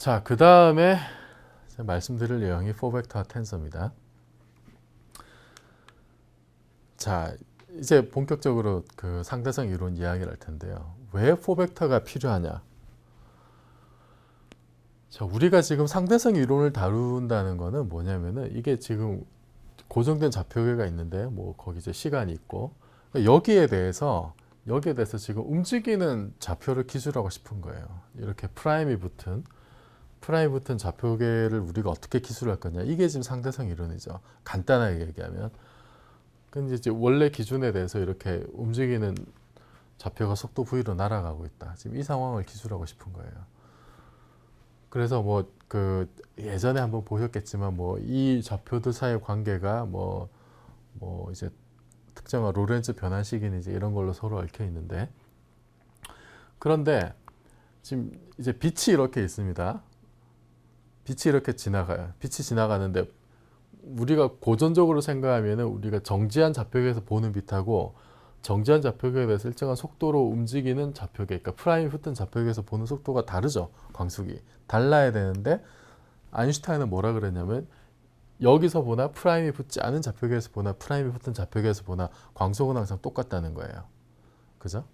자, 그 다음에 말씀드릴 내용이 4벡터 텐서입니다. 자, 이제 본격적으로 그 상대성 이론 이야기를 할 텐데요. 왜 4벡터가 필요하냐? 자, 우리가 지금 상대성 이론을 다룬다는 거는 뭐냐면은 이게 지금 고정된 좌표계가 있는데 뭐 거기 이제 시간이 있고 여기에 대해서 지금 움직이는 좌표를 기술하고 싶은 거예요. 이렇게 프라임이 붙은 좌표계를 우리가 어떻게 기술할 거냐. 이게 지금 상대성 이론이죠. 간단하게 얘기하면. 근데 이제 원래 기준에 대해서 이렇게 움직이는 좌표가 속도 v로 날아가고 있다. 지금 이 상황을 기술하고 싶은 거예요. 그래서 뭐 그 예전에 한번 보셨겠지만 뭐 이 좌표들 사이의 관계가 뭐 이제 특정한 로렌츠 변환식이니 이제 이런 걸로 서로 얽혀 있는데, 그런데 지금 이제 빛이 이렇게 있습니다. 빛이 이렇게 지나가요. 빛이 지나가는데 우리가 고전적으로 생각하면은 우리가 정지한 좌표계에서 보는 빛하고 정지한 좌표계에 대해서 일정한 속도로 움직이는 좌표계, 그러니까 프라임이 붙은 좌표계에서 보는 속도가 다르죠. 광속이 달라야 되는데 아인슈타인은 뭐라 그랬냐면 여기서 보나 프라임이 붙지 않은 좌표계에서 보나 프라임이 붙은 좌표계에서 보나 광속은 항상 똑같다는 거예요. 그죠?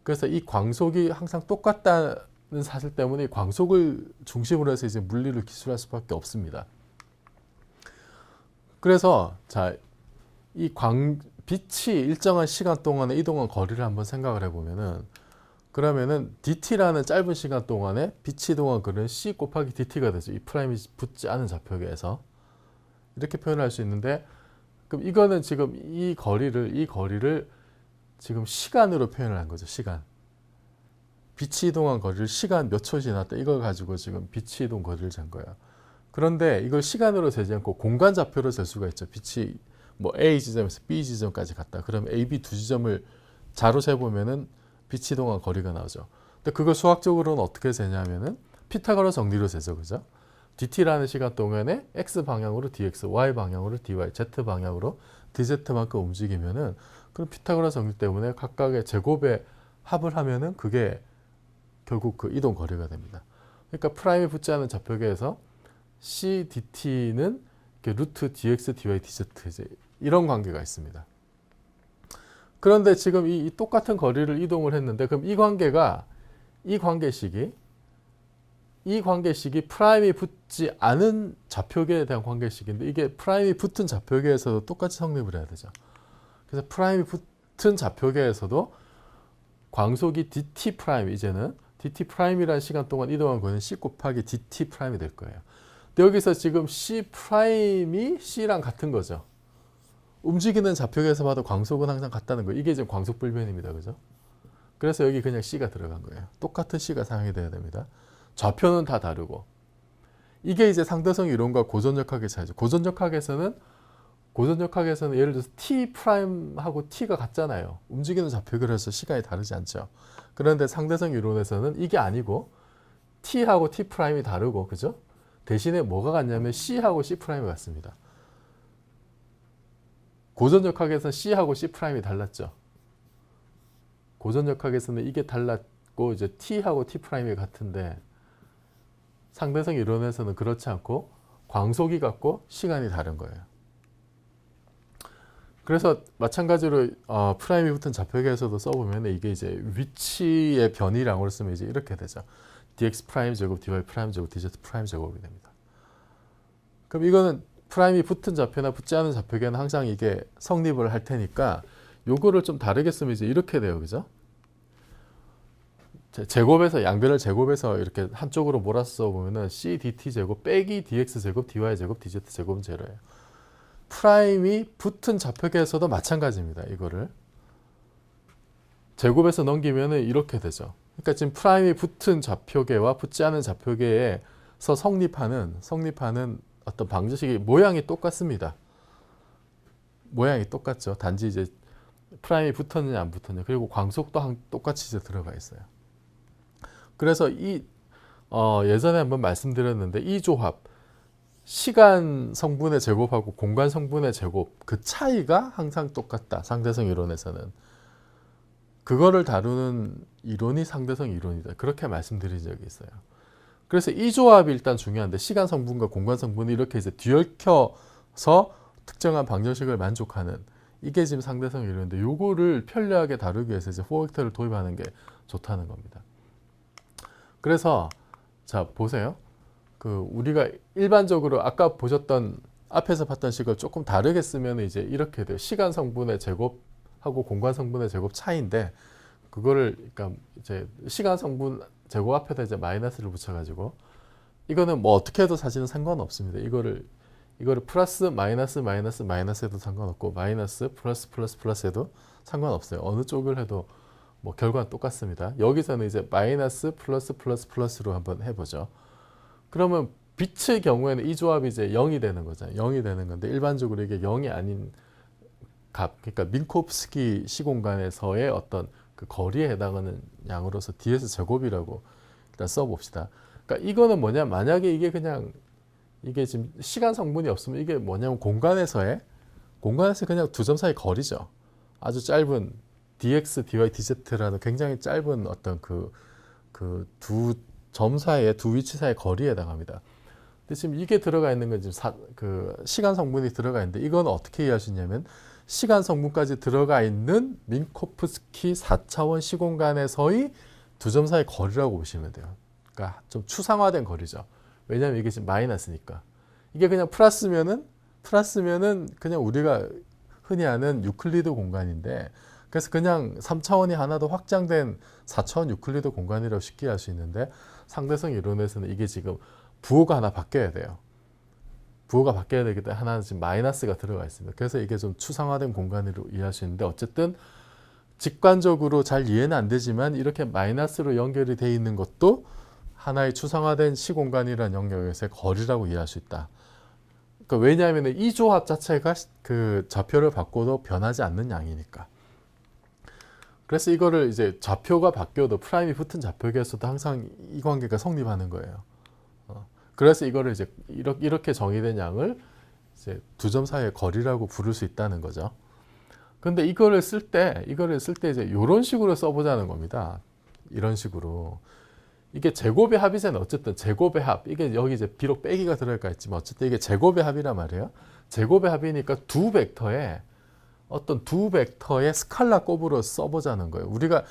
그래서 이 광속이 항상 똑같다는 사실 때문에 광속을 중심으로 해서 이제 물리를 기술할 수밖에 없습니다. 그래서 자, 빛이 일정한 시간 동안에 이동한 거리를 한번 생각을 해보면은, 그러면은 dt라는 짧은 시간 동안에 빛이 이동한 거리는 c 곱하기 dt가 되죠. 이 프라임이 붙지 않은 좌표계에서 이렇게 표현할 수 있는데, 그럼 이거는 지금 이 거리를 지금 시간으로 표현을 한 거죠. 시간. 빛이 이동한 거리를 시간 몇 초 지났다, 이걸 가지고 지금 빛이 이동 거리를 잰 거예요. 그런데 이걸 시간으로 재지 않고 공간 좌표로 잴 수가 있죠. 빛이 뭐 A 지점에서 B 지점까지 갔다. 그럼 A, B 두 지점을 자로 재보면은 빛이 이동한 거리가 나오죠. 근데 그걸 수학적으로는 어떻게 재냐면은 피타고라 정리로 재죠. 그죠? dt라는 시간 동안에 x 방향으로 dx, y 방향으로 dy, z 방향으로 dz만큼 움직이면은 그럼 피타고라 정리 때문에 각각의 제곱의 합을 하면은 그게 결국 그 이동 거리가 됩니다. 그러니까 프라임이 붙지 않은 좌표계에서 c dt는 루트 dx, dy, dz 이제 이런 관계가 있습니다. 그런데 지금 이 똑같은 거리를 이동을 했는데, 그럼 이 관계식이 프라임이 붙지 않은 좌표계에 대한 관계식인데, 이게 프라임이 붙은 좌표계에서도 똑같이 성립을 해야 되죠. 그래서 프라임이 붙은 좌표계에서도 광속이 dt 프라임, 이제는 dt 프라임이라는 시간 동안 이동한 거는 c 곱하기 dt 프라임이 될 거예요. 근데 여기서 지금 c 프라임이 c랑 같은 거죠. 움직이는 좌표계에서 봐도 광속은 항상 같다는 거예요. 이게 지금 광속 불변입니다. 그죠? 그래서 여기 그냥 c가 들어간 거예요. 똑같은 c가 사용이 돼야 됩니다. 좌표는 다 다르고. 이게 이제 상대성 이론과 고전역학의 차이죠. 고전역학에서는 예를 들어서 t 프라임하고 t가 같잖아요. 움직이는 좌표계로 해서 시간이 다르지 않죠. 그런데 상대성 이론에서는 이게 아니고 t하고 t 프라임이 다르고, 그죠? 대신에 뭐가 같냐면 c하고 c 프라임이 같습니다. 고전역학에서는 c하고 c 프라임이 달랐죠. 고전역학에서는 이게 달랐고 이제 t하고 t 프라임이 같은데, 상대성 이론에서는 그렇지 않고 광속이 같고 시간이 다른 거예요. 그래서 마찬가지로 프라임이 붙은 좌표계에서도 써보면 이게 이제 위치의 변이량으로 쓰면 이제 이렇게 되죠. dx 프라임 제곱, dy 프라임 제곱, dz 프라임 제곱이 됩니다. 그럼 이거는 프라임이 붙은 좌표나 붙지 않은 좌표계는 항상 이게 성립을 할 테니까 요거를 좀 다르게 쓰면 이제 이렇게 돼요. 그죠? 제곱에서 양변을 제곱해서 이렇게 한쪽으로 몰아서 보면은 c dt 제곱 빼기 dx 제곱, dy 제곱, dz 제곱은 제로예요. 프라임이 붙은 좌표계에서도 마찬가지입니다. 이거를 제곱해서 넘기면은 이렇게 되죠. 그러니까 지금 프라임이 붙은 좌표계와 붙지 않은 좌표계에서 성립하는 어떤 방정식이 모양이 똑같습니다. 모양이 똑같죠. 단지 이제 프라임이 붙었느냐 안 붙었느냐, 그리고 광속도 똑같이 이제 들어가 있어요. 그래서 예전에 한번 말씀드렸는데 이 조합, 시간 성분의 제곱하고 공간 성분의 제곱, 그 차이가 항상 똑같다. 상대성 이론에서는. 그거를 다루는 이론이 상대성 이론이다. 그렇게 말씀드린 적이 있어요. 그래서 이 조합이 일단 중요한데 시간 성분과 공간 성분이 이렇게 이제 뒤얽혀서 특정한 방정식을 만족하는 이게 지금 상대성 이론인데 요거를 편리하게 다루기 위해서 이제 4벡터를 도입하는 게 좋다는 겁니다. 그래서 자 보세요. 그 우리가 일반적으로 아까 보셨던 앞에서 봤던 식을 조금 다르게 쓰면 이제 이렇게 돼요. 시간 성분의 제곱하고 공간 성분의 제곱 차이인데 그거를 그러니까 이제 시간 성분 제곱 앞에다 이제 마이너스를 붙여가지고 이거는 뭐 어떻게 해도 사실은 상관없습니다. 이거를 플러스 마이너스 마이너스 마이너스 해도 상관없고 마이너스 플러스 플러스 플러스 해도 상관없어요. 어느 쪽을 해도 뭐 결과는 똑같습니다. 여기서는 이제 마이너스 플러스 플러스 플러스로 한번 해보죠. 그러면 빛의 경우에는 이 조합이 이제 0이 되는 거잖아요. 0이 되는 건데 일반적으로 이게 0이 아닌 값, 그러니까 민코프스키 시공간에서의 어떤 그 거리에 해당하는 양으로서 ds 제곱이라고 일단 써봅시다. 그러니까 이거는 뭐냐? 만약에 이게 그냥 이게 지금 시간 성분이 없으면 이게 뭐냐면 공간에서 그냥 두 점 사이 거리죠. 아주 짧은 dx, dy, dz라는 굉장히 짧은 어떤 그 두 점 사이의 두 위치 사이의 거리에 해당합니다. 근데 지금 이게 들어가 있는 건 지금 그 시간 성분이 들어가 있는데 이건 어떻게 이해할 수 있냐면 시간 성분까지 들어가 있는 민코프스키 4차원 시공간에서의 두 점 사이 거리라고 보시면 돼요. 그러니까 좀 추상화된 거리죠. 왜냐하면 이게 지금 마이너스니까. 이게 그냥 플러스면은 그냥 우리가 흔히 아는 유클리드 공간인데 그래서 그냥 3차원이 하나 더 확장된 4차원 유클리드 공간이라고 쉽게 할 수 있는데 상대성 이론에서는 이게 지금 부호가 하나 바뀌어야 돼요. 부호가 바뀌어야 되기 때문에 하나는 지금 마이너스가 들어가 있습니다. 그래서 이게 좀 추상화된 공간으로 이해할 수 있는데 어쨌든 직관적으로 잘 이해는 안 되지만 이렇게 마이너스로 연결이 되어 있는 것도 하나의 추상화된 시공간이라는 영역에서의 거리라고 이해할 수 있다. 그러니까 왜냐하면 이 조합 자체가 그 좌표를 바꿔도 변하지 않는 양이니까. 그래서 이거를 이제 좌표가 바뀌어도 프라임이 붙은 좌표계에서도 항상 이 관계가 성립하는 거예요. 그래서 이거를 이제 이렇게 정의된 양을 이제 두 점 사이의 거리라고 부를 수 있다는 거죠. 근데 이거를 쓸 때 이제 이런 식으로 써보자는 겁니다. 이런 식으로. 이게 제곱의 합이잖아요. 어쨌든 제곱의 합. 이게 여기 이제 비록 빼기가 들어갈까 했지만 어쨌든 이게 제곱의 합이란 말이에요. 제곱의 합이니까 두 벡터의 스칼라 곱으로 써보자는 거예요. 우리가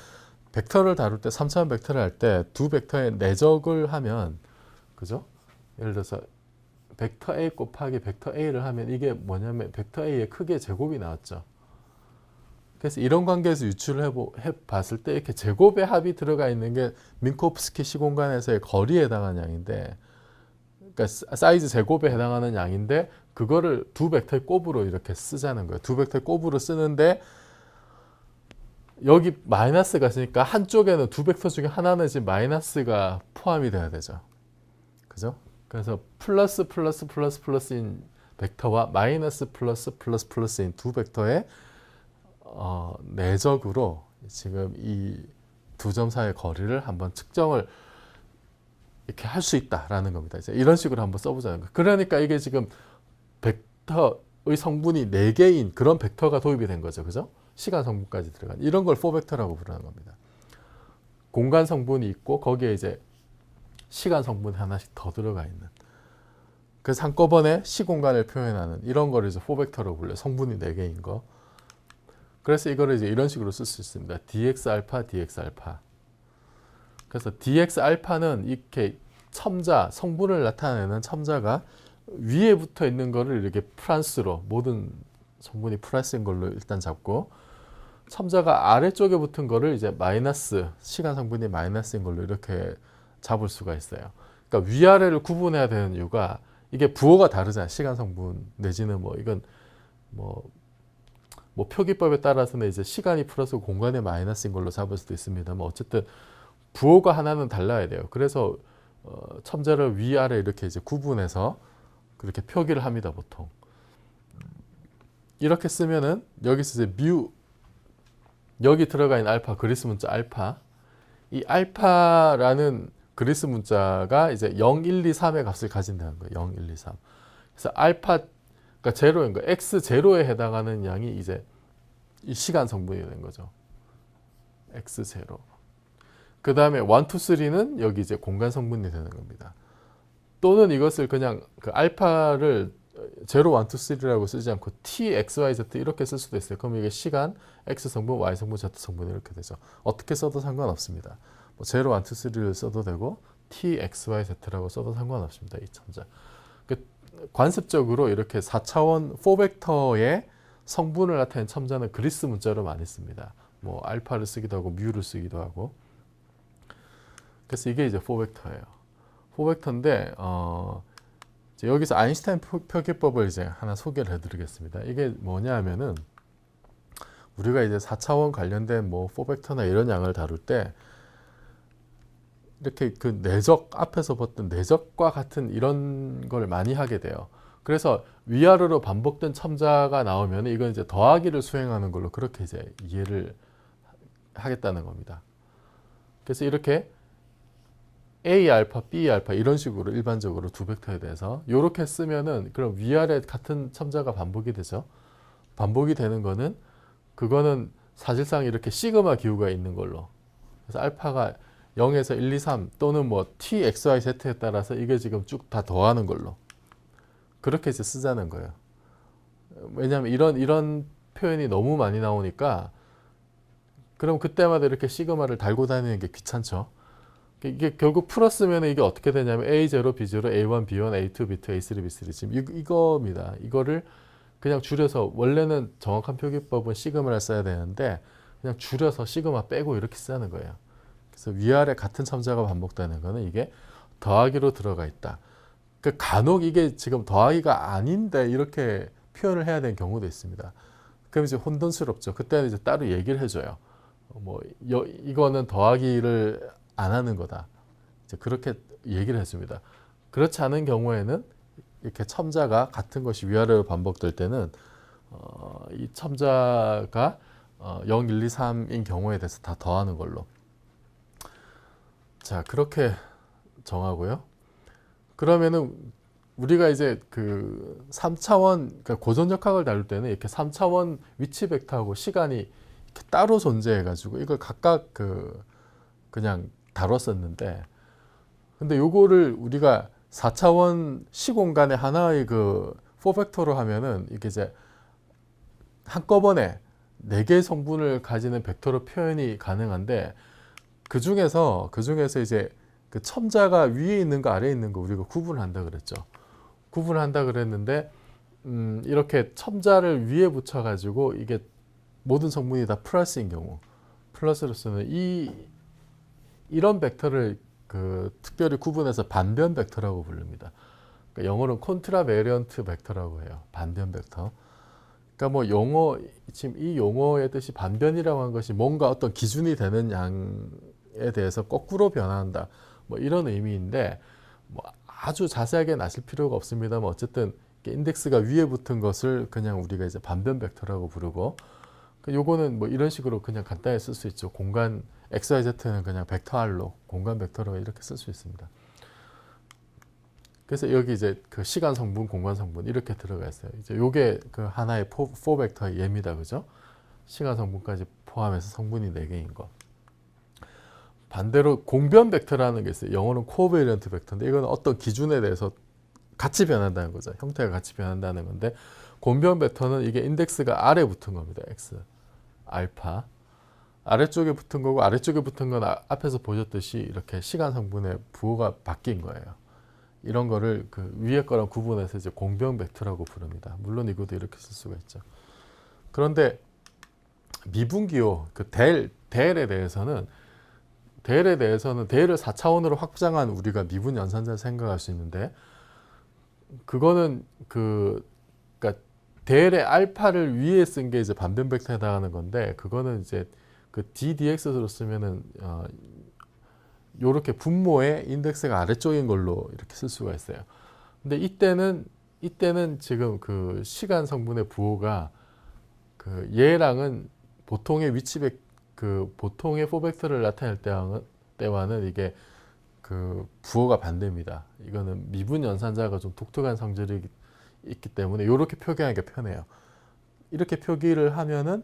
벡터를 다룰 때 3차원 벡터를 할 때 두 벡터의 내적을 하면 그죠? 예를 들어서 벡터 A 곱하기 벡터 A를 하면 이게 뭐냐면 벡터 A의 크기의 제곱이 나왔죠. 그래서 이런 관계에서 유출을 해봤을 때 이렇게 제곱의 합이 들어가 있는 게 민코프스키 시공간에서의 거리에 해당하는 양인데 그러니까 사이즈 제곱에 해당하는 양인데 그거를 두 벡터의 곱으로 이렇게 쓰자는 거예요. 두 벡터의 곱으로 쓰는데 여기 마이너스가 있으니까 한쪽에는 두 벡터 중에 하나는 지금 마이너스가 포함이 돼야 되죠. 그죠? 그래서 플러스 플러스 플러스 플러스인 벡터와 마이너스 플러스 플러스 플러스인 두 벡터의 내적으로 지금 이 두 점 사이의 거리를 한번 측정을 이렇게 할 수 있다라는 겁니다. 이제 이런 식으로 한번 써보자는 거예요. 그러니까 이게 지금 벡터의 성분이 4개인 그런 벡터가 도입이 된 거죠. 그죠? 시간 성분까지 들어간 이런 걸 4벡터라고 부르는 겁니다. 공간 성분이 있고 거기에 이제 시간 성분이 하나씩 더 들어가 있는. 그래서 한꺼번에 시공간을 표현하는 이런 거를 이제 4벡터라고 불러요. 성분이 4개인 거. 그래서 이거를 이제 이런 식으로 쓸 수 있습니다. dx 알파, dx 알파. 그래서 dx 알파는 이렇게 첨자, 성분을 나타내는 첨자가 위에 붙어 있는 거를 이렇게 플러스로 모든 성분이 플러스인 걸로 일단 잡고 첨자가 아래쪽에 붙은 거를 이제 마이너스, 시간 성분이 마이너스인 걸로 이렇게 잡을 수가 있어요. 그러니까 위아래를 구분해야 되는 이유가 이게 부호가 다르잖아요. 시간 성분 내지는 뭐 이건 뭐 표기법에 따라서는 이제 시간이 플러스 공간이 마이너스인 걸로 잡을 수도 있습니다만 어쨌든 부호가 하나는 달라야 돼요. 그래서 첨자를 위아래 이렇게 이제 구분해서 그렇게 표기를 합니다. 보통 이렇게 쓰면은 여기서 이제 뮤 여기 들어가 있는 알파 그리스 문자 알파 이 알파라는 그리스 문자가 이제 0, 1, 2, 3의 값을 가진다는 거예요. 0, 1, 2, 3. 그래서 알파 그러니까 제로인 거 x 제로에 해당하는 양이 이제 이 시간 성분이 된 거죠. x 제로. 그 다음에 1, 2, 3는 여기 이제 공간 성분이 되는 겁니다. 또는 이것을 그냥 그 알파를 0, 1, 2, 3라고 쓰지 않고 t, x, y, z 이렇게 쓸 수도 있어요. 그럼 이게 시간, x 성분, y 성분, z 성분 이렇게 되죠. 어떻게 써도 상관없습니다. 뭐 0, 1, 2, 3를 써도 되고 t, x, y, z라고 써도 상관없습니다. 이 첨자. 그 관습적으로 이렇게 4차원 4벡터의 성분을 나타낸 첨자는 그리스 문자로 많이 씁니다. 뭐 알파를 쓰기도 하고 뮤를 쓰기도 하고. 그래서 이게 이제 4벡터예요. 4벡터인데 여기서 아인슈타인 표기법을 이제 하나 소개를 해드리겠습니다. 이게 뭐냐 하면은 우리가 이제 4차원 관련된 뭐 4벡터나 이런 양을 다룰 때 이렇게 그 내적 앞에서 봤던 내적과 같은 이런 걸 많이 하게 돼요. 그래서 위아래로 반복된 첨자가 나오면 이건 이제 더하기를 수행하는 걸로 그렇게 이제 이해를 하겠다는 겁니다. 그래서 이렇게 A 알파, B 알파 이런 식으로 일반적으로 두 벡터에 대해서 이렇게 쓰면은 그럼 위아래 같은 첨자가 반복이 되죠. 반복이 되는 거는 그거는 사실상 이렇게 시그마 기호가 있는 걸로. 그래서 알파가 0에서 1, 2, 3 또는 뭐 t, x, y, z에 따라서 이게 지금 쭉 다 더하는 걸로. 그렇게 이제 쓰자는 거예요. 왜냐하면 이런 표현이 너무 많이 나오니까 그럼 그때마다 이렇게 시그마를 달고 다니는 게 귀찮죠. 이게 결국 풀었으면 이게 어떻게 되냐면 A0, B0, A1, B1, A2, B2, A3, B3 지금 이겁니다. 이거를 그냥 줄여서 원래는 정확한 표기법은 시그마를 써야 되는데 그냥 줄여서 시그마 빼고 이렇게 쓰는 거예요. 그래서 위아래 같은 첨자가 반복되는 거는 이게 더하기로 들어가 있다. 그 간혹 이게 지금 더하기가 아닌데 이렇게 표현을 해야 되는 경우도 있습니다. 그럼 이제 혼돈스럽죠. 그때는 이제 따로 얘기를 해줘요. 뭐 이거는 더하기를 안 하는 거다. 이제 그렇게 얘기를 해줍니다. 그렇지 않은 경우에는 이렇게 첨자가 같은 것이 위아래로 반복될 때는 이 첨자가 0, 1, 2, 3인 경우에 대해서 다 더하는 걸로. 자, 그렇게 정하고요. 그러면은 우리가 이제 그 3차원 그러니까 고전역학을 다룰 때는 이렇게 3차원 위치 벡터하고 시간이 이렇게 따로 존재해 가지고 이걸 각각 그냥 다뤘었는데 근데 요거를 우리가 4차원 시공간의 하나의 그 4벡터로 하면은 이게 이제 한꺼번에 4개의 성분을 가지는 벡터로 표현이 가능한데 그 중에서 이제 그 첨자가 위에 있는 거 아래에 있는 거 우리가 구분을 한다 그랬죠. 구분을 한다 그랬는데 이렇게 첨자를 위에 붙여 가지고 이게 모든 성분이 다 플러스인 경우 플러스로서는 이런 벡터를 그 특별히 구분해서 반변 벡터라고 부릅니다. 그러니까 영어로는 콘트라베리언트 벡터라고 해요. 반변 벡터. 그러니까 뭐 용어 지금 이 용어의 뜻이 반변이라고 하는 것이 뭔가 어떤 기준이 되는 양에 대해서 거꾸로 변화한다. 뭐 이런 의미인데 뭐 아주 자세하게는 아실 필요가 없습니다만 어쨌든 인덱스가 위에 붙은 것을 그냥 우리가 이제 반변 벡터라고 부르고 요거는 뭐 이런 식으로 그냥 간단히 쓸 수 있죠. 공간 XYZ는 그냥 벡터 R로 공간 벡터로 이렇게 쓸 수 있습니다. 그래서 여기 이제 그 시간 성분, 공간 성분 이렇게 들어가 있어요. 이제 요게 그 하나의 4벡터의 예입니다. 그죠? 시간 성분까지 포함해서 성분이 4개인 거. 반대로 공변 벡터라는 게 있어요. 영어는 코베리언트 벡터인데 이건 어떤 기준에 대해서 같이 변한다는 거죠. 형태가 같이 변한다는 건데 공변 벡터는 이게 인덱스가 아래 붙은 겁니다. X, 알파. 아래쪽에 붙은 거고 아래쪽에 붙은 건 앞에서 보셨듯이 이렇게 시간 성분의 부호가 바뀐 거예요. 이런 거를 그 위에 거랑 구분해서 이제 공변 벡터라고 부릅니다. 물론 이것도 이렇게 쓸 수가 있죠. 그런데 미분기호, 그 델에 대해서는 델을 4차원으로 확장한 우리가 미분 연산자를 생각할 수 있는데 그거는 그러니까 델의 알파를 위에 쓴 게 이제 반변 벡터에 해당하는 건데 그거는 이제 그 ddx로 쓰면은 요렇게 분모의 인덱스가 아래쪽인 걸로 이렇게 쓸 수가 있어요. 근데 이때는 지금 그 시간 성분의 부호가 그 얘랑은 보통의 보통의 4벡터를 나타낼 때와는 이게 그 부호가 반대입니다. 이거는 미분 연산자가 좀 독특한 성질이 있기 때문에 이렇게 표기하는 게 편해요. 이렇게 표기를 하면은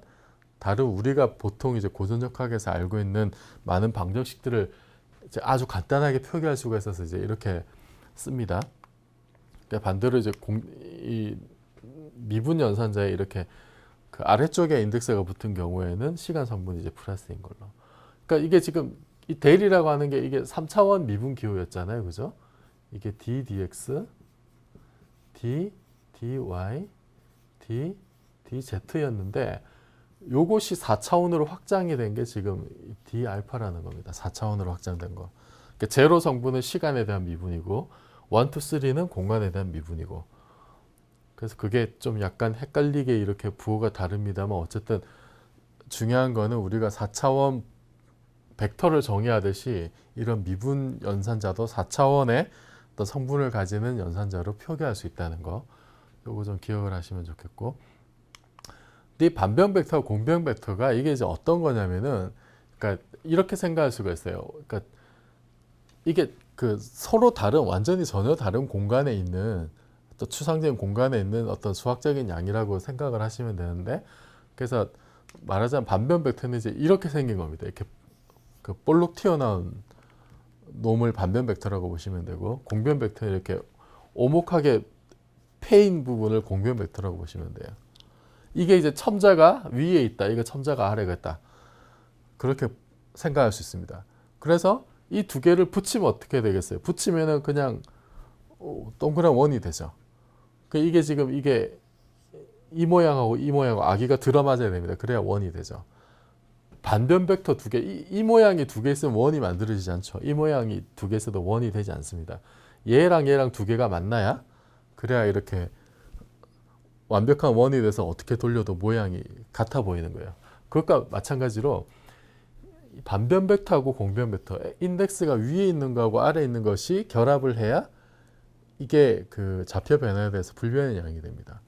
다른 우리가 보통 이제 고전적 학에서 알고 있는 많은 방정식들을 이제 아주 간단하게 표기할 수가 있어서 이제 이렇게 씁니다. 그러니까 반대로 이제 이 미분 연산자에 이렇게 그 아래쪽에 인덱스가 붙은 경우에는 시간 성분이 이제 플러스인 걸로. 그러니까 이게 지금 이 델이라고 하는 게 이게 3차원 미분 기호였잖아요. 그죠? 이게 d dx, d dy, d dz였는데 요것이 4차원으로 확장이 된 게 지금 d 알파라는 겁니다. 4차원으로 확장된 거. 그러니까 제로 성분은 시간에 대한 미분이고 1, 2, 3는 공간에 대한 미분이고. 그래서 그게 좀 약간 헷갈리게 이렇게 부호가 다릅니다만 어쨌든 중요한 거는 우리가 4차원 벡터를 정의하듯이 이런 미분 연산자도 4차원의 어떤 성분을 가지는 연산자로 표기할 수 있다는 거. 요거 좀 기억을 하시면 좋겠고. 이 반변 벡터, 공변 벡터가 이게 이제 어떤 거냐면은, 그러니까 이렇게 생각할 수가 있어요. 그러니까 이게 그 서로 다른, 완전히 전혀 다른 공간에 있는, 또 추상적인 공간에 있는 어떤 수학적인 양이라고 생각을 하시면 되는데, 그래서 말하자면 반변 벡터는 이제 이렇게 생긴 겁니다. 이렇게 그 볼록 튀어나온 놈을 반변 벡터라고 보시면 되고, 공변 벡터는 이렇게 오목하게 패인 부분을 공변 벡터라고 보시면 돼요. 이게 이제 첨자가 위에 있다, 이거 첨자가 아래가 있다, 그렇게 생각할 수 있습니다. 그래서 이 두 개를 붙이면 어떻게 되겠어요? 붙이면은 그냥 동그란 원이 되죠. 이게 지금 이게 이 모양하고 이 모양하고 아기가 들어맞아야 됩니다. 그래야 원이 되죠. 반변 벡터 두 개, 이 모양이 두 개 있으면 원이 만들어지지 않죠. 이 모양이 두 개 있어도 원이 되지 않습니다. 얘랑 얘랑 두 개가 만나야, 그래야 이렇게 완벽한 원이 돼서 어떻게 돌려도 모양이 같아 보이는 거예요. 그것과 마찬가지로 반변 벡터하고 공변 벡터, 인덱스가 위에 있는 거하고 아래에 있는 것이 결합을 해야 이게 그 좌표 변화에 대해서 불변의 양이 됩니다.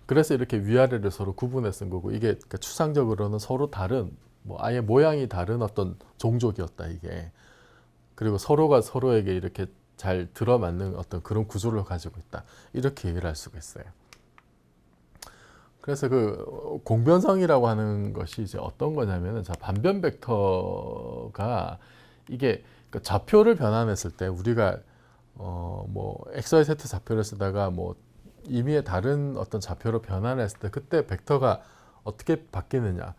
그래서 이렇게 위아래를 서로 구분해 쓴 거고, 이게 그러니까 추상적으로는 서로 다른, 뭐 아예 모양이 다른 어떤 종족이었다, 이게. 그리고 서로가 서로에게 이렇게 잘 들어맞는 어떤 그런 구조를 가지고 있다, 이렇게 얘기를 할 수가 있어요. 그래서 그 공변성이라고 하는 것이 이제 어떤 거냐면은, 자, 반변 벡터가 이게 그 좌표를 변환했을 때 우리가 뭐 XYZ 좌표를 쓰다가 뭐 임의의 다른 어떤 좌표로 변환했을 때 그때 벡터가 어떻게 바뀌느냐,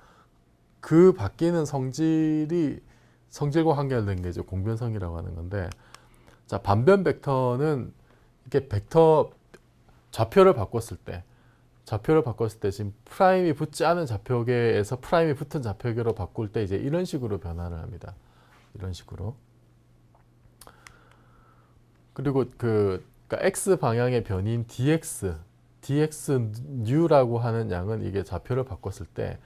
그 바뀌는 성질과 관계된 게 이제 공변성이라고 하는 건데, 자, 반변 벡터는 이게 벡터 좌표를 바꿨을 때 지금 프라임이 붙지 않은 좌표계에서 프라임이 붙은 좌표계로 바꿀 때 이제 이런 식으로 변화를 합니다. 이런 식으로. 그리고 그러니까 x 방향의 변인 dx new라고 하는 양은 이게 좌표를 바꿨을 때,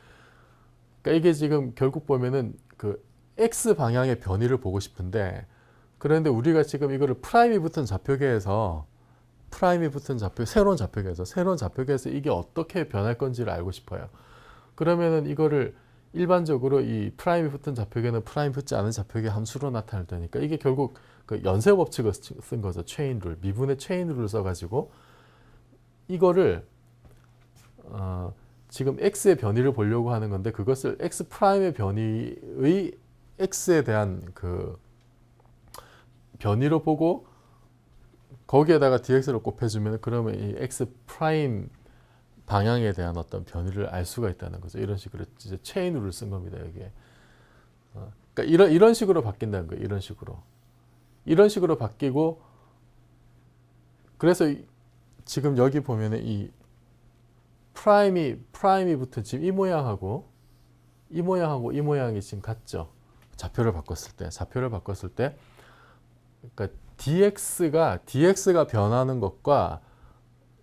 그러니까 이게 지금 결국 보면은 그 x 방향의 변이를 보고 싶은데, 그런데 우리가 지금 이거를 프라임이 붙은 좌표계에서 새로운 좌표계에서 이게 어떻게 변할 건지를 알고 싶어요. 그러면은 이거를 일반적으로 이 프라임이 붙은 좌표계는 프라임 붙지 않은 좌표계 함수로 나타낼 테니까, 이게 결국 그 연쇄 법칙을 쓴 거죠. 체인 룰, 미분의 체인 룰을 써가지고 이거를 지금 x의 변이를 보려고 하는 건데, 그것을 x 프라임의 변이의 x에 대한 그 변이로 보고 거기에다가 dx를 곱해주면, 그러면 이 x 프라임 방향에 대한 어떤 변이를 알 수가 있다는 거죠. 이런 식으로 이제 체인 룰을 쓴 겁니다, 여기에. 그러니까 이런 식으로 바뀐다는 거예요. 이런 식으로 바뀌고, 그래서 지금 여기 보면은 이 프라임이 붙은 지금 이 모양하고 이 모양이 지금 같죠. 좌표를 바꿨을 때, 그러니까 dx가 변하는 것과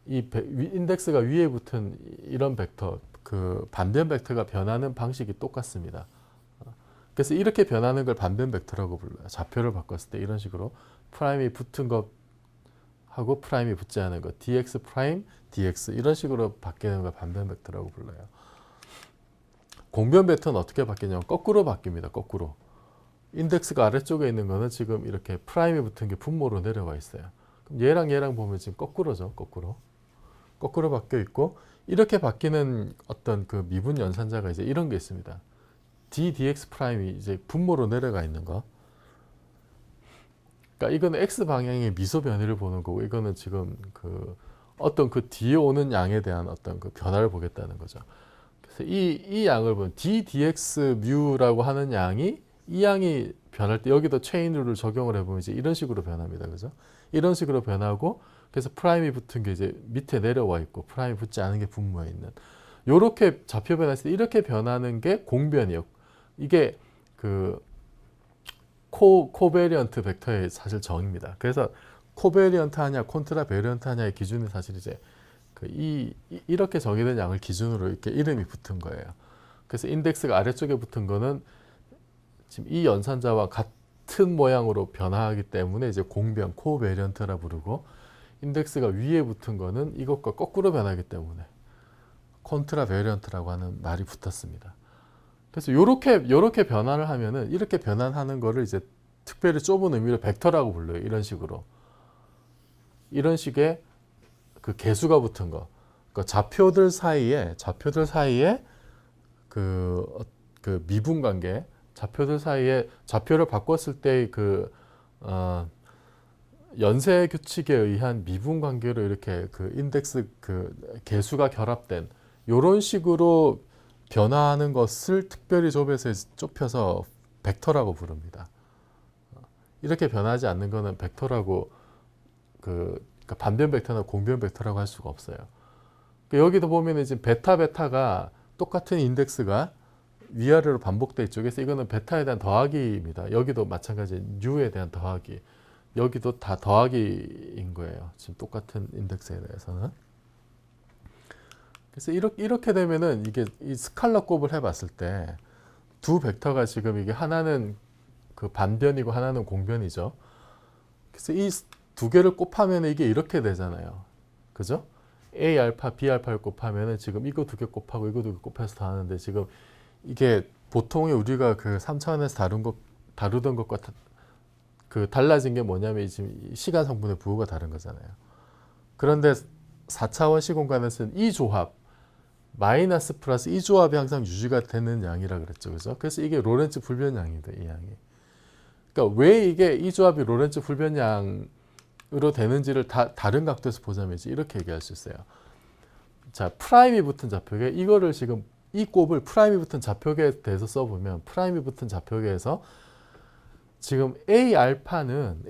이 인덱스가 위에 붙은 이런 벡터, 그 반변 벡터가 변하는 방식이 똑같습니다. 그래서 이렇게 변하는 걸 반변 벡터라고 불러요. 좌표를 바꿨을 때 이런 식으로 프라임이 붙은 것하고 프라임이 붙지 않은 것, dx 프라임, dx 이런 식으로 바뀌는 걸 반변 벡터라고 불러요. 공변 벡터는 어떻게 바뀌냐면 거꾸로 바뀝니다. 거꾸로. 인덱스가 아래쪽에 있는 거는 지금 이렇게 프라임이 붙은 게 분모로 내려와 있어요. 그럼 얘랑 보면 지금 거꾸로죠. 거꾸로. 거꾸로 바뀌어 있고 이렇게 바뀌는 어떤 그 미분 연산자가 이제 이런 게 있습니다. ddx 프라임이 이제 분모로 내려가 있는 거. 그러니까 이거는 x 방향의 미소 변이를 보는 거고 이거는 지금 그 어떤 그 뒤에 오는 양에 대한 어떤 그 변화를 보겠다는 거죠. 그래서 이 양을 보면 ddx 뮤라고 하는 양이 이 양이 변할 때 여기도 체인 룰을 적용을 해보면 이제 이런 식으로 변합니다. 그죠? 이런 식으로 변하고 그래서 프라임이 붙은 게 이제 밑에 내려와 있고 프라임이 붙지 않은 게 분모에 있는 요렇게 좌표 변했을 때 이렇게 변하는 게 공변이에요. 이게 그 코베리언트 벡터의 사실 정의입니다. 그래서 코베리언트 하냐 콘트라 베리언트 하냐의 기준이 사실 이제 그 이렇게 정의된 양을 기준으로 이렇게 이름이 붙은 거예요. 그래서 인덱스가 아래쪽에 붙은 거는 지금 이 연산자와 같은 모양으로 변화하기 때문에 이제 공변 코베리언트라 부르고 인덱스가 위에 붙은 거는 이것과 거꾸로 변하기 때문에 콘트라 베리언트라고 하는 말이 붙었습니다. 그래서 요렇게 변화를 하면은 이렇게 변환하는 거를 이제 특별히 좁은 의미로 벡터라고 불러요. 이런 식으로. 이런 식의 그 개수가 붙은 거. 그러니까 좌표들 사이에 그 미분 관계, 좌표들 사이에 좌표를 바꿨을 때 그 연쇄 규칙에 의한 미분 관계로 이렇게 그 인덱스 그 개수가 결합된 요런 식으로 변화하는 것을 특별히 좁혀서 벡터라고 부릅니다. 이렇게 변하지 않는 것은 벡터라고 그러니까 반변 벡터나 공변 벡터라고 할 수가 없어요. 여기도 보면 지금 베타가 똑같은 인덱스가 위아래로 반복돼 있죠. 그래서 이거는 베타에 대한 더하기입니다. 여기도 마찬가지 뉴에 대한 더하기. 여기도 다 더하기인 거예요. 지금 똑같은 인덱스에 대해서는. 그래서 이렇게 되면은 이게 이 스칼라 곱을 해봤을 때 두 벡터가 지금 이게 하나는 그 반변이고 하나는 공변이죠. 그래서 이 두 개를 곱하면 이게 이렇게 되잖아요. 그죠? A 알파, B 알파를 곱하면은 지금 이거 두 개 곱하고 이거 두 개 곱해서 더하는데 지금 이게 보통에 우리가 그 3차원에서 다루던 것과 그 달라진 게 뭐냐면 지금 시간 성분의 부호가 다른 거잖아요. 그런데 4차원 시공간에서는 이 조합 마이너스 플러스 이 조합이 항상 유지가 되는 양이라 그랬죠. 그죠? 그래서 이게 로렌츠 불변량입니다. 이 양이. 그러니까 왜 이게 이 조합이 로렌츠 불변량으로 되는지를 다른 각도에서 보자면 이렇게 얘기할 수 있어요. 자, 프라임이 붙은 좌표계 이거를 지금 이 곱을 프라임이 붙은 좌표계에 대해서 써보면 프라임이 붙은 좌표계에서 지금 A 알파는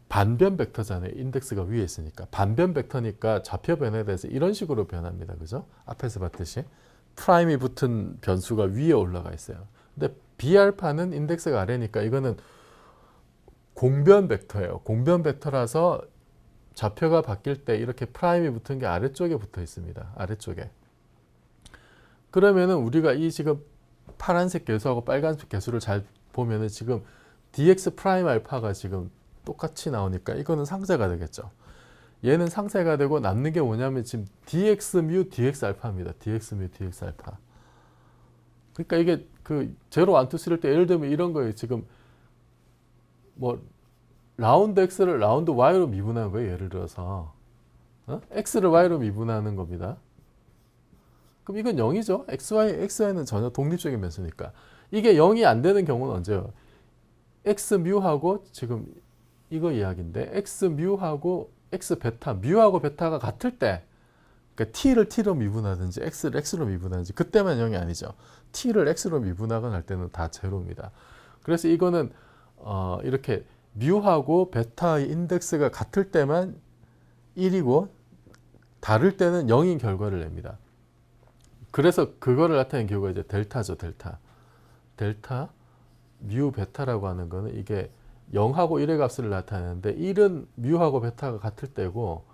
반변 벡터잖아요. 인덱스가 위에 있으니까. 반변 벡터니까 좌표 변화에 대해서 이런 식으로 변합니다. 그죠? 앞에서 봤듯이. 프라임이 붙은 변수가 위에 올라가 있어요. 근데 B 알파는 인덱스가 아래니까 이거는 공변 벡터예요. 공변 벡터라서 좌표가 바뀔 때 이렇게 프라임이 붙은 게 아래쪽에 붙어 있습니다. 아래쪽에. 그러면은 우리가 이 지금 파란색 개수하고 빨간색 개수를 잘 보면은 지금 dx 프라임 알파가 지금 똑같이 나오니까 이거는 상쇄가 되겠죠. 얘는 상쇄가 되고 남는 게 뭐냐면 지금 dx 뮤 dx 알파입니다. dx 뮤 dx 알파. 그러니까 이게 그 0, 1, 2, 3일 때 예를 들면 이런 거예요. 지금 뭐 라운드 x를 라운드 y로 미분하는 거예요. 예를 들어서 x를 y로 미분하는 겁니다. 그럼 이건 0이죠. xy는 전혀 독립적인 변수니까. 이게 0이 안 되는 경우는 언제요? x 뮤하고 지금 이거 이야기인데 x 뮤하고 x 베타, 뮤하고 베타가 같을 때 그러니까 t를 t로 미분하든지 x를 x로 미분하든지 그때만 0이 아니죠. t를 x로 미분하거나 할 때는 다 제로입니다. 그래서 이거는 이렇게 뮤하고 베타의 인덱스가 같을 때만 1이고 다를 때는 0인 결과를 냅니다. 그래서 그거를 나타낸 기호가 이제 델타죠. 델타 뮤 베타라고 하는 거는 이게 0하고 1의 값을 나타내는데 1은 뮤하고 베타가 같을 때고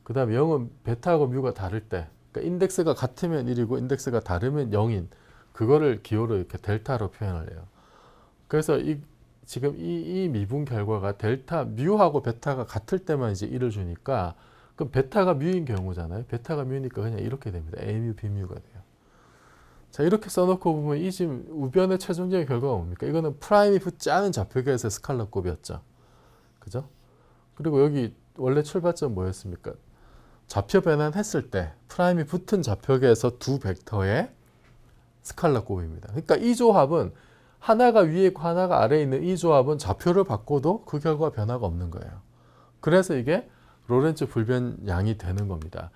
그 다음에 0은 베타하고 뮤가 다를 때 그러니까 인덱스가 같으면 1이고 인덱스가 다르면 0인 그거를 기호로 이렇게 델타로 표현을 해요. 그래서 지금 이 미분 결과가 델타 뮤하고 베타가 같을 때만 이제 1을 주니까 그럼 베타가 뮤인 경우잖아요. 베타가 뮤니까 그냥 이렇게 됩니다. A뮤, B뮤가 돼요. 자, 이렇게 써놓고 보면 이 지금 우변의 최종적인 결과가 뭡니까? 이거는 프라임이 붙지 않은 좌표계에서의 스칼라 곱이었죠. 그죠? 그리고 여기 원래 출발점 뭐였습니까? 좌표 변환했을 때 프라임이 붙은 좌표계에서 두 벡터의 스칼라 곱입니다. 그러니까 이 조합은 하나가 위에 있고 하나가 아래에 있는 이 조합은 좌표를 바꿔도 그 결과 변화가 없는 거예요. 그래서 이게 로렌츠 불변량이 되는 겁니다.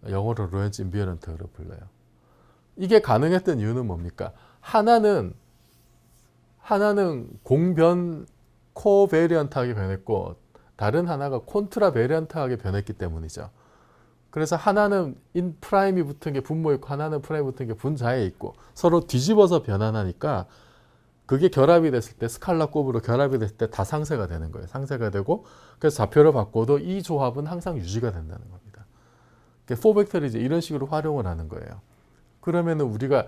영어로 로렌츠 인비어런트로 불러요. 이게 가능했던 이유는 뭡니까? 하나는 공변 코베리언트하게 변했고 다른 하나가 콘트라 베리언트하게 변했기 때문이죠. 그래서 하나는 인 프라임이 붙은 게 분모에 있고 하나는 프라임이 붙은 게 분자에 있고 서로 뒤집어서 변환하니까 그게 결합이 됐을 때 스칼라 곱으로 결합이 됐을 때 다 상쇄가 되는 거예요. 상쇄가 되고 그래서 좌표를 바꿔도 이 조합은 항상 유지가 된다는 겁니다. 4벡터를 이제 이런 식으로 활용을 하는 거예요. 그러면은 우리가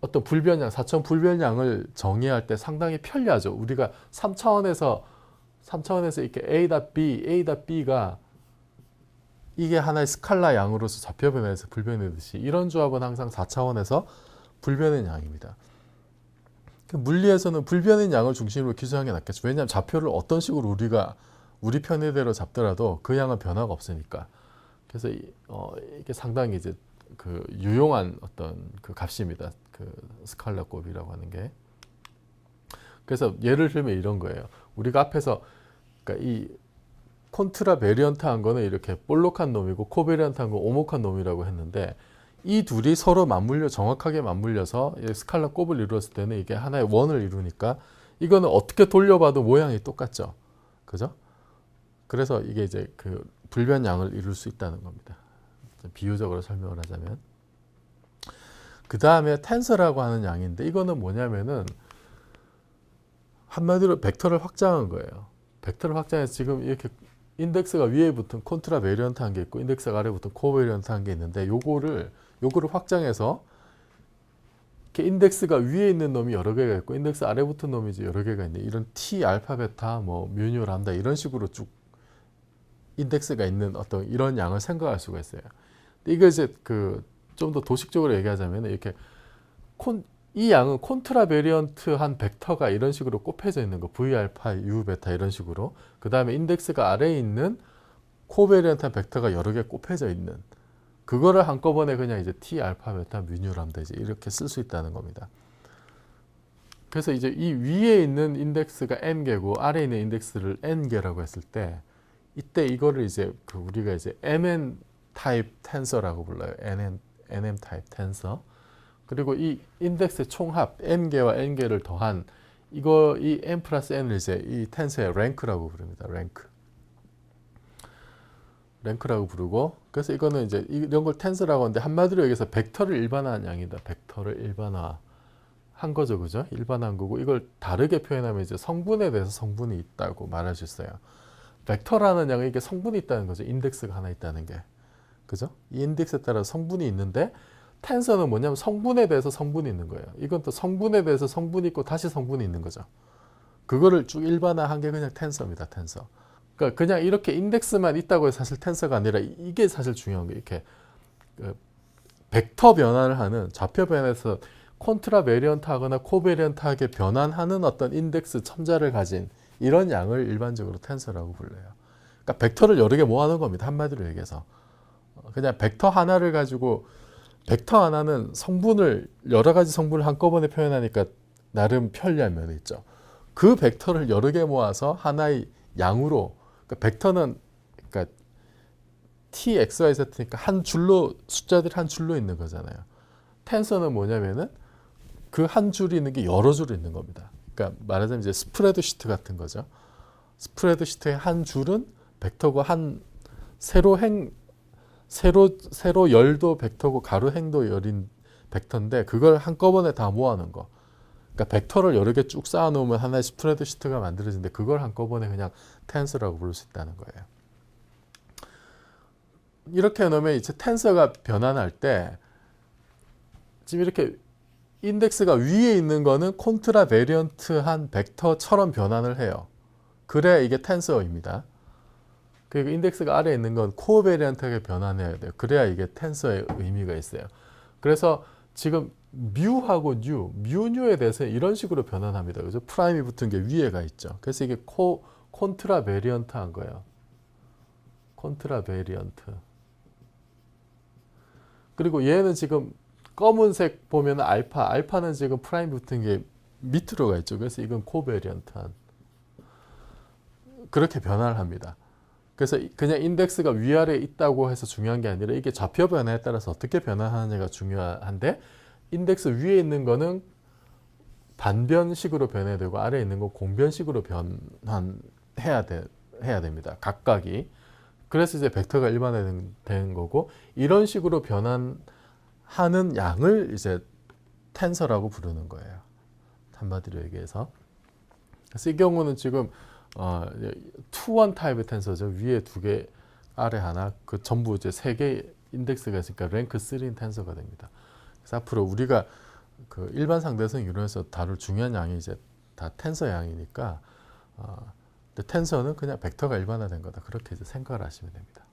어떤 불변량, 4차원 불변량을 정의할 때 상당히 편리하죠. 우리가 3차원에서 이렇게 A.B.가 이게 하나의 스칼라 양으로서 좌표 변화에서 불변이듯이 이런 조합은 항상 4차원에서 불변의 양입니다. 물리에서는 불변의 양을 중심으로 기술하는 게 낫겠죠. 왜냐하면 좌표를 어떤 식으로 우리가 우리 편의대로 잡더라도 그 양은 변화가 없으니까. 그래서 이게 상당히 이제 그 유용한 어떤 그 값입니다. 그 스칼라 곱이라고 하는 게. 그래서 예를 들면 이런 거예요. 우리가 앞에서 그러니까 이 콘트라 베리언트한 거는 이렇게 볼록한 놈이고 코베리언트한 건 오목한 놈이라고 했는데 이 둘이 서로 정확하게 맞물려서 스칼라 곱을 이루었을 때는 이게 하나의 원을 이루니까 이거는 어떻게 돌려봐도 모양이 똑같죠. 그죠? 그래서 이게 이제 그 불변량을 이룰 수 있다는 겁니다. 비유적으로 설명을 하자면. 그 다음에 텐서라고 하는 양인데 이거는 뭐냐면은 한마디로 벡터를 확장한 거예요. 벡터를 확장해서 지금 이렇게 인덱스가 위에 붙은 콘트라 베리언트한 게 있고 인덱스가 아래에 붙은 코베리언트한 게 있는데 요거를 확장해서 이렇게 인덱스가 위에 있는 놈이 여러 개가 있고 인덱스 아래에 붙은 놈이 이제 여러 개가 있는데 이런 T, 알파, 베타, 뭐 뮤, 람다 이런 식으로 쭉 인덱스가 있는 어떤 이런 양을 생각할 수가 있어요. 이거 이제 그 좀 더 도식적으로 얘기하자면 이렇게 이 양은 콘트라 베리언트한 벡터가 이런 식으로 곱해져 있는 거 V 알파, U 베타 이런 식으로 그 다음에 인덱스가 아래에 있는 코베리언트한 벡터가 여러 개 곱해져 있는 그거를 한꺼번에 그냥 이제 T 알파 베타 뮤 람다 이제 이렇게 쓸 수 있다는 겁니다. 그래서 이제 이 위에 있는 인덱스가 n개고 아래에 있는 인덱스를 n개라고 했을 때 이때 이거를 이제 그 우리가 이제 mn 타입 텐서라고 불러요. nm 타입 텐서. 그리고 이 인덱스의 총합 m개와 n개를 더한 이 m 플러스 n을 이제 이 텐서의 랭크라고 부릅니다. 랭크라고 부르고 그래서 이거는 이제 이런 걸 텐서라고 하는데 한마디로 여기서 벡터를 일반화한 양이다. 벡터를 일반화한 거죠. 그죠? 일반화한 거고 이걸 다르게 표현하면 이제 성분에 대해서 성분이 있다고 말할 수 있어요. 벡터라는 양은 이게 성분이 있다는 거죠. 인덱스가 하나 있다는 게. 그죠? 이 인덱스에 따라 성분이 있는데 텐서는 뭐냐면 성분에 대해서 성분이 있는 거예요. 이건 또 성분에 대해서 성분이 있고 다시 성분이 있는 거죠. 그거를 쭉 일반화한 게 그냥 텐서입니다. 텐서. 그러니까 그냥 이렇게 인덱스만 있다고 해서 사실 텐서가 아니라 이게 사실 중요한 거예요. 이렇게 그 벡터 변환을 하는 좌표 변환에서 콘트라 베리언트하거나 코베리언트하게 변환하는 어떤 인덱스 첨자를 가진 이런 양을 일반적으로 텐서라고 불러요. 그러니까 벡터를 여러 개 모아놓은 겁니다. 한마디로 얘기해서. 그냥 벡터 하나를 가지고 벡터 하나는 성분을 여러 가지 성분을 한꺼번에 표현하니까 나름 편리한 면이 있죠. 그 벡터를 여러 개 모아서 하나의 양으로 그러니까 벡터는 그러니까 t, x, y, z니까 한 줄로 숫자들이 한 줄로 있는 거잖아요. 텐서는 뭐냐면은 그 한 줄이 있는 게 여러 줄 있는 겁니다. 그러니까 말하자면 이제 스프레드시트 같은 거죠. 스프레드시트의 한 줄은 벡터고 한 세로 열도 벡터고 가로 행도 열인 벡터인데 그걸 한꺼번에 다 모아놓은 거. 그러니까 벡터를 여러 개 쭉 쌓아놓으면 하나의 스프레드시트가 만들어지는데 그걸 한꺼번에 그냥 텐서라고 부를 수 있다는 거예요. 이렇게 해놓으면 이제 텐서가 변환할 때 지금 이렇게 인덱스가 위에 있는 거는 콘트라 베리언트한 벡터처럼 변환을 해요. 그래야 이게 텐서입니다. 그리고 인덱스가 아래에 있는 건 코베리언트하게 변환해야 돼요. 그래야 이게 텐서의 의미가 있어요. 그래서 지금 뮤하고 뉴에 대해서 이런 식으로 변환합니다. 그죠? 프라임이 붙은 게 위에가 있죠. 그래서 이게 콘트라 베리언트한 거예요. 콘트라베리언트. 그리고 얘는 지금 검은색 보면 알파는 지금 프라임 붙은 게 밑으로 가 있죠. 그래서 이건 코베리언트한. 그렇게 변화를 합니다. 그래서 그냥 인덱스가 위아래에 있다고 해서 중요한 게 아니라 이게 좌표 변화에 따라서 어떻게 변화하느냐가 중요한데, 인덱스 위에 있는 거는 단변식으로 변해되고 아래에 있는 건 공변식으로 변환해야 됩니다. 각각이. 그래서 이제 벡터가 일반화된 거고, 이런 식으로 변환하는 양을 이제 텐서라고 부르는 거예요. 한마디로 얘기해서. 그래서 이 경우는 지금 투원 타입의 텐서죠. 위에 두 개, 아래 하나, 그 전부 이제 세 개 인덱스가 있으니까 랭크 3인 텐서가 됩니다. 그래서 앞으로 우리가 그 일반 상대성 이론에서 다룰 중요한 양이 이제 다 텐서 양이니까, 근데 텐서는 그냥 벡터가 일반화된 거다. 그렇게 이제 생각을 하시면 됩니다.